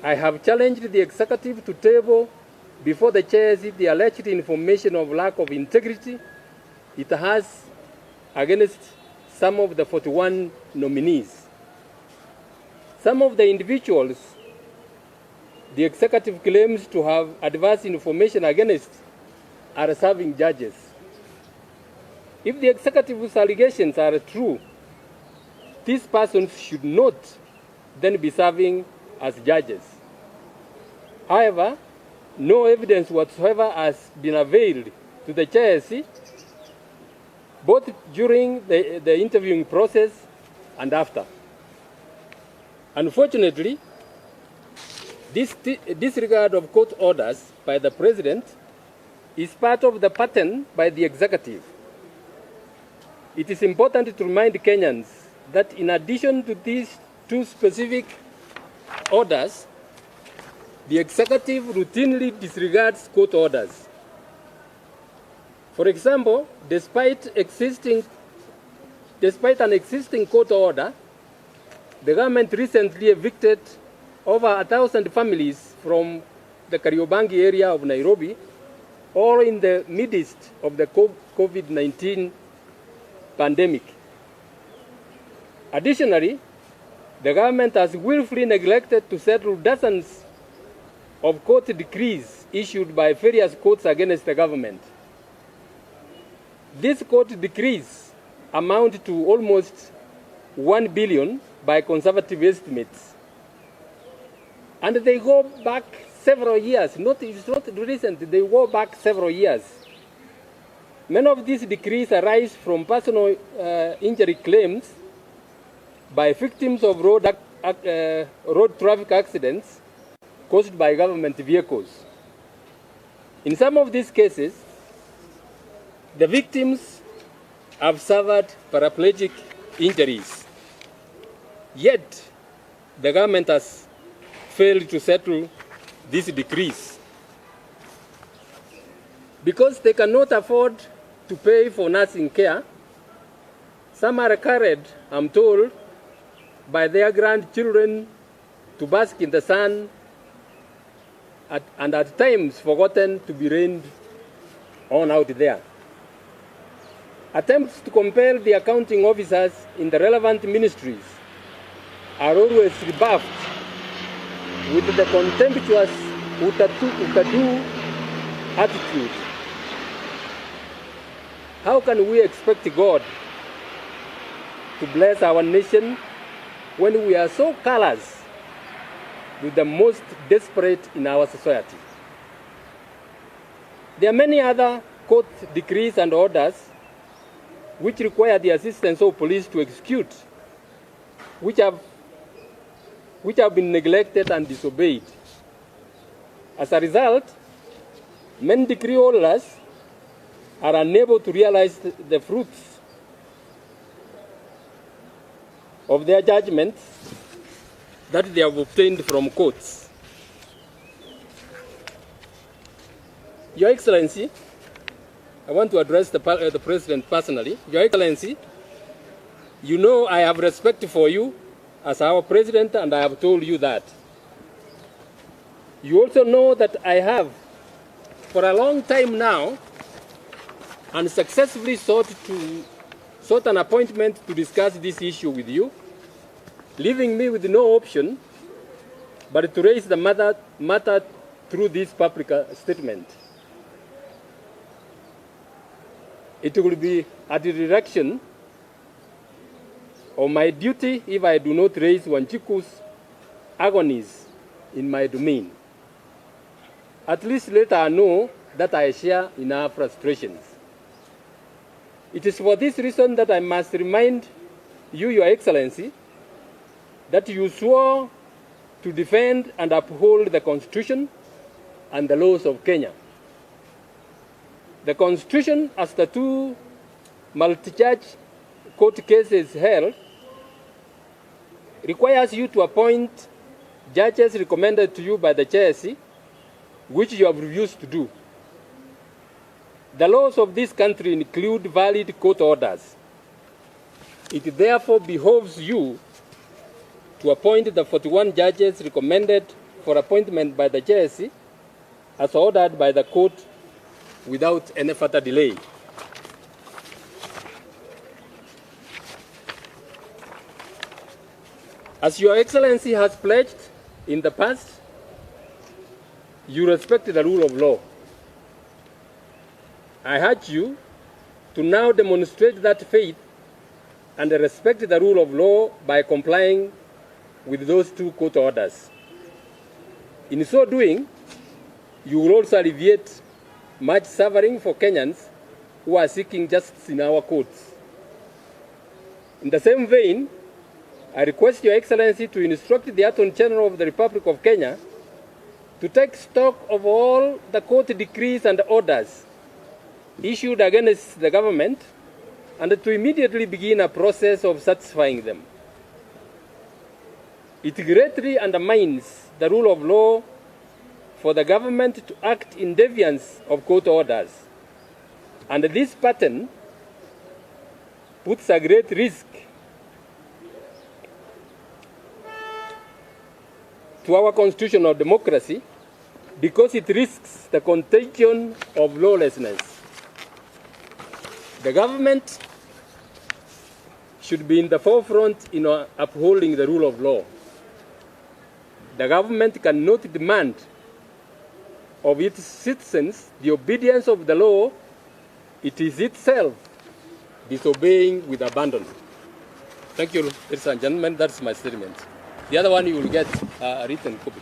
I have challenged the executive to table before the chairs the alleged information of lack of integrity it has against some of the 41 nominees. Some of the individuals the executive claims to have adverse information against are serving judges. If the executive's allegations are true, these persons should not then be serving as judges. However, no evidence whatsoever has been availed to the JSC, both during the interviewing process and after. Unfortunately, this disregard of court orders by the President is part of the pattern by the executive. It is important to remind Kenyans that in addition to these two specific orders, the executive routinely disregards court orders. For example, despite an existing court order, the government recently evicted over 1,000 families from the Kariobangi area of Nairobi, all in the midst of the COVID-19 pandemic. Additionally, the government has willfully neglected to settle dozens of court decrees issued by various courts against the government. These court decrees amount to almost 1 billion by conservative estimates. And they go back several years. It's not recent, they go back several years. Many of these decrees arise from personal injury claims by victims of road traffic accidents caused by government vehicles. In some of these cases, the victims have suffered paraplegic injuries. Yet, the government has failed to settle these decrees. Because they cannot afford to pay for nursing care, some are carried, I'm told, by their grandchildren to bask in the sun and at times forgotten to be rained on out there. Attempts to compel the accounting officers in the relevant ministries are always rebuffed with the contemptuous ukadu attitude. How can we expect God to bless our nation when we are so callous with the most desperate in our society? There are many other court decrees and orders which require the assistance of police to execute, which have been neglected and disobeyed. As a result, many decree holders are unable to realize the fruits of their judgments that they have obtained from courts. Your Excellency, I want to address the President personally. Your Excellency, you know I have respect for you as our President, and I have told you that. You also know that I have, for a long time now, unsuccessfully sought an appointment to discuss this issue with you, leaving me with no option but to raise the matter through this public statement. It will be at the direction of my duty if I do not raise Wanjiku's agonies in my domain. At least let her know that I share in her frustrations. It is for this reason that I must remind you, Your Excellency, that you swore to defend and uphold the Constitution and the laws of Kenya. The Constitution, as the two multi-judge court cases held, requires you to appoint judges recommended to you by the JSC, which you have refused to do. The laws of this country include valid court orders. It therefore behoves you to appoint the 41 judges recommended for appointment by the JSC as ordered by the court without any further delay. As Your Excellency has pledged in the past, you respect the rule of law. I urge you to now demonstrate that faith and respect the rule of law by complying with those two court orders. In so doing, you will also alleviate much suffering for Kenyans who are seeking justice in our courts. In the same vein, I request Your Excellency to instruct the Attorney General of the Republic of Kenya to take stock of all the court decrees and orders issued against the government and to immediately begin a process of satisfying them. It greatly undermines the rule of law for the government to act in defiance of court orders, and this pattern puts a great risk to our constitutional democracy because it risks the contagion of lawlessness. The government should be in the forefront in upholding the rule of law. The government cannot demand of its citizens the obedience of the law it is itself disobeying with abandon. Thank you, ladies and gentlemen. That's my statement. The other one you will get a written copy.